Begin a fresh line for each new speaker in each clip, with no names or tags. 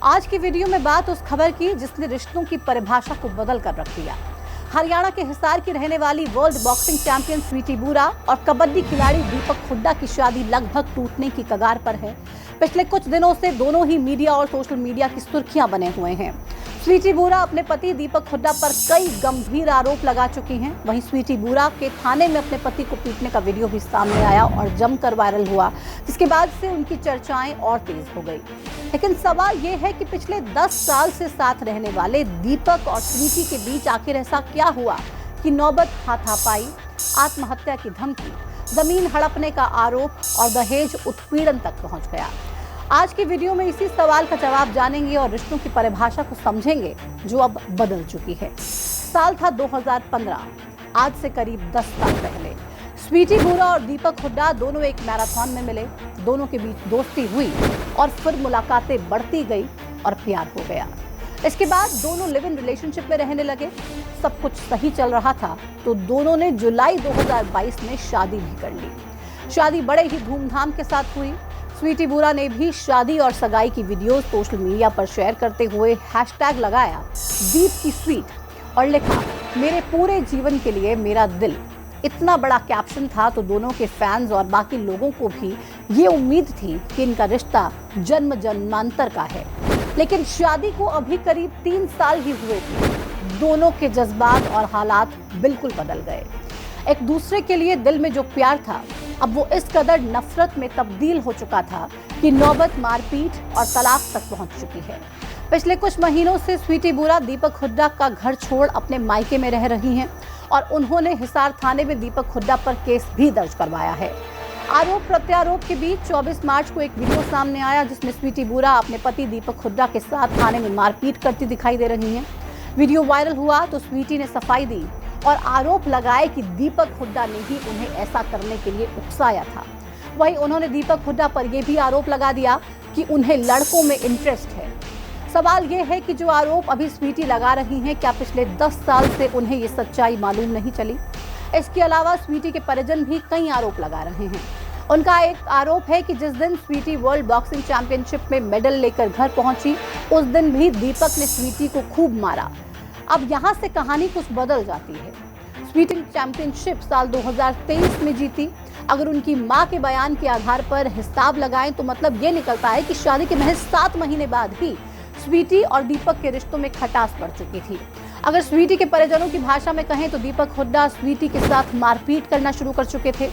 आज की वीडियो में बात उस खबर की जिसने रिश्तों की परिभाषा को बदल कर रख दिया। हरियाणा के हिसार की रहने वाली वर्ल्ड बॉक्सिंग चैंपियन स्वीटी बुरा और कबड्डी खिलाड़ी दीपक हुड्डा की शादी लगभग टूटने की कगार पर है। पिछले कुछ दिनों से दोनों ही मीडिया और सोशल मीडिया की सुर्खियां बने हुए हैं। स्वीटी बुरा अपने पति दीपक हुड्डा पर कई गंभीर आरोप लगा चुकी हैं। वहीं स्वीटी बुरा के थाने में अपने पति को पीटने का वीडियो भी सामने आया और जमकर वायरल हुआ, जिसके बाद से उनकी चर्चाएं और तेज हो गई। लेकिन सवाल ये है कि पिछले 10 साल से साथ रहने वाले दीपक और स्वीटी के बीच आखिर ऐसा क्या हुआ कि नौबत हाथापाई, आत्महत्या की धमकी, जमीन हड़पने का आरोप और दहेज उत्पीड़न तक पहुंच गया। आज की वीडियो में इसी सवाल का जवाब जानेंगे और रिश्तों की परिभाषा को समझेंगे जो अब बदल चुकी है। साल था 2015, आज से करीब 10 साल पहले स्वीटी बुरा और दीपक हुड्डा दोनों एक मैराथन में मिले। दोनों के बीच दोस्ती हुई और फिर मुलाकातें बढ़ती गई और प्यार हो गया। इसके बाद दोनों लिव इन रिलेशनशिप में रहने लगे। सब कुछ सही चल रहा था तो दोनों ने जुलाई 2022 में शादी भी कर ली। शादी बड़े ही धूमधाम के साथ हुई। स्वीटी बुरा ने भी शादी और सगाई की वीडियोस सोशल मीडिया पर शेयर करते हुए हैशटैग लगाया दीप की स्वीट और लिखा मेरे पूरे जीवन के लिए मेरा दिल। इतना बड़ा कैप्शन था तो दोनों के फैंस और बाकी लोगों को भी ये उम्मीद थी कि इनका रिश्ता जन्म जन्मांतर का है। लेकिन शादी को अभी करीब 3 साल ही हुए थे। दोनों के जज्बात और हालात बिल्कुल बदल गए। एक दूसरे के लिए दिल में जो प्यार था अब वो इस कदर नफरत में तब्दील हो चुका था कि नौबत मारपीट और तलाक तक पहुंच चुकी है। पिछले कुछ महीनों से स्वीटी बुरा दीपक हुड्डा का घर छोड़ अपने मायके में रह रही हैं और उन्होंने हिसार थाने में दीपक हुड्डा पर केस भी दर्ज करवाया है। आरोप प्रत्यारोप के बीच 24 मार्च को एक वीडियो सामने आया जिसमें स्वीटी बुरा अपने पति दीपक हुड्डा के साथ थाने में मारपीट करती दिखाई दे रही हैं। वीडियो वायरल हुआ तो स्वीटी ने सफाई दी और आरोप लगाए कि दीपक हुड्डा ने ही उन्हें ऐसा करने के लिए उकसाया था। वहीं उन्होंने दीपक हुड्डा पर यह भी आरोप लगा दिया कि उन्हें लड़कों में इंटरेस्ट है। सवाल ये है कि जो आरोप अभी स्वीटी लगा रही हैं, क्या पिछले 10 साल से उन्हें ये सच्चाई मालूम नहीं चली? इसके अलावा स्वीटी के परिजन भी कई आरोप लगा रहे हैं। उनका एक आरोप है कि जिस दिन स्वीटी वर्ल्ड बॉक्सिंग चैंपियनशिप में मेडल लेकर घर पहुंची उस दिन भी दीपक ने स्वीटी को खूब मारा। अब यहाँ से कहानी कुछ बदल जाती है। स्वीटी चैंपियनशिप साल 2023 में जीती। अगर उनकी मां के बयान के आधार पर हिसाब लगाएं तो मतलब ये निकलता है कि शादी के महज 7 महीने बाद ही स्वीटी और दीपक के रिश्तों में खटास बढ़ चुकी थी। अगर स्वीटी के परिजनों की भाषा में कहें तो दीपक हुड्डा स्वीटी के साथ मारपीट करना शुरू कर चुके थे।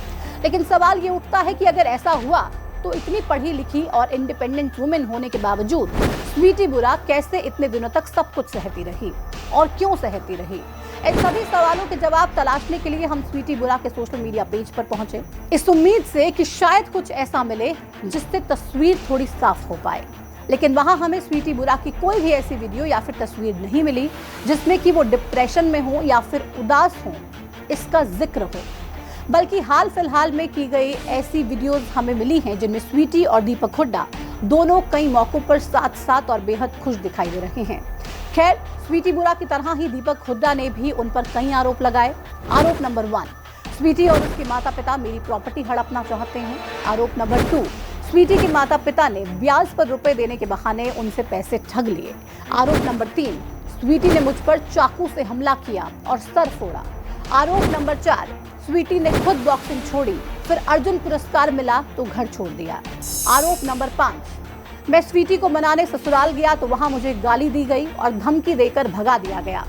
लेकिन सवाल ये उठता है कि अगर ऐसा हुआ तो इतनी पढ़ी लिखी और इंडिपेंडेंट वुमेन होने के बावजूद स्वीटी बुरा कैसे इतने दिनों तक सब कुछ सहती रही और क्यों सहती रही? इन सभी सवालों के जवाब तलाशने के लिए हम स्वीटी बुरा के सोशल मीडिया पेज पर पहुंचे, इस उम्मीद से कि शायद कुछ ऐसा मिले जिससे तस्वीर थोड़ी साफ हो पाए। लेकिन वहां हमें स्वीटी बुरा की कोई भी ऐसी वीडियो या फिर तस्वीर नहीं मिली जिसमें कि वो डिप्रेशन में हो या फिर उदास हो, इसका जिक्र हो। बल्कि हाल फिलहाल में की गई ऐसी वीडियोस हमें मिली हैं जिनमें स्वीटी और दीपक हुड्डा दोनों कई मौकों पर साथ साथ और बेहद खुश दिखाई दे रहे हैं। खैर, स्वीटी बुरा की तरह ही दीपक हुड्डा ने भी उन पर कई आरोप लगाए। आरोप नंबर 1, स्वीटी और उसके माता पिता मेरी प्रॉपर्टी हड़पना चाहते हैं। आरोप नंबर 2, स्वीटी के माता पिता ने ब्याज पर रुपए देने के बहाने उनसे पैसे ठग लिए। आरोप नंबर 3, स्वीटी ने मुझ पर चाकू से हमला किया और सर फोड़ा। आरोप नंबर 4, स्वीटी ने खुद बॉक्सिंग छोड़ी, फिर अर्जुन पुरस्कार मिला तो घर छोड़ दिया। आरोप नंबर 5, मैं स्वीटी को मनाने ससुराल गया तो वहां मुझे गाली दी गई और धमकी देकर भगा दिया गया।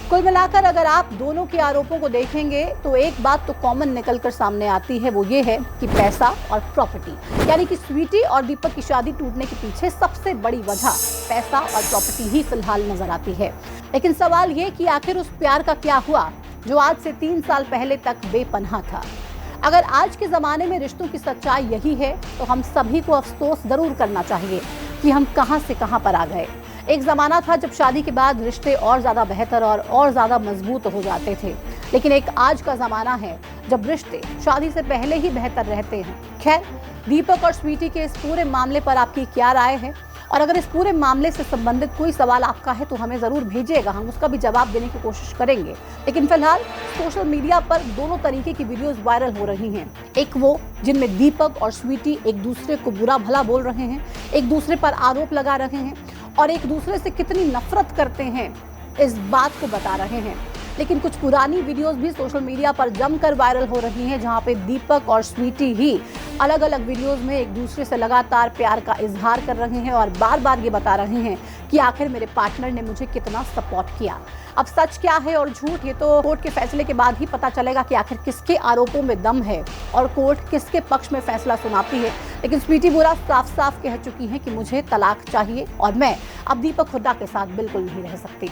कुल मिलाकर अगर आप दोनों के आरोपों को देखेंगे तो एक बात तो कॉमन निकलकर सामने आती है, वो ये है कि पैसा और प्रॉपर्टी, यानी कि स्वीटी और दीपक की शादी टूटने के पीछे सबसे बड़ी वजह पैसा और प्रॉपर्टी ही फिलहाल नजर आती है। लेकिन सवाल ये कि आखिर उस प्यार का क्या हुआ जो आज से 3 साल पहले तक बेपनाह था? अगर आज के ज़माने में रिश्तों की सच्चाई यही है तो हम सभी को अफसोस ज़रूर करना चाहिए कि हम कहां से कहां पर आ गए। एक ज़माना था जब शादी के बाद रिश्ते और ज़्यादा बेहतर और ज़्यादा मजबूत हो जाते थे। लेकिन एक आज का ज़माना है जब रिश्ते शादी से पहले ही बेहतर रहते हैं। खैर, दीपक और स्वीटी के इस पूरे मामले पर आपकी क्या राय है? और अगर इस पूरे मामले से संबंधित कोई सवाल आपका है तो हमें ज़रूर भेजिएगा, हम उसका भी जवाब देने की कोशिश करेंगे। लेकिन फिलहाल सोशल मीडिया पर दोनों तरीके की वीडियोस वायरल हो रही हैं। एक वो जिनमें दीपक और स्वीटी एक दूसरे को बुरा भला बोल रहे हैं, एक दूसरे पर आरोप लगा रहे हैं, और एक दूसरे से कितनी नफरत करते हैं इस बात को बता रहे हैं। लेकिन कुछ पुरानी वीडियोस भी सोशल मीडिया पर जमकर वायरल हो रही हैं, जहां पे दीपक और स्वीटी ही अलग अलग वीडियोस में एक दूसरे से लगातार प्यार का इजहार कर रहे हैं और बार बार ये बता रहे हैं कि आखिर मेरे पार्टनर ने मुझे कितना सपोर्ट किया। अब सच क्या है और झूठ, ये तो कोर्ट के फैसले के बाद ही पता चलेगा कि आखिर किसके आरोपों में दम है और कोर्ट किसके पक्ष में फैसला सुनाती है। लेकिन स्वीटी बुरा साफ साफ कह चुकी हैं कि मुझे तलाक चाहिए और मैं अब दीपक हुड्डा के साथ बिल्कुल नहीं रह सकती।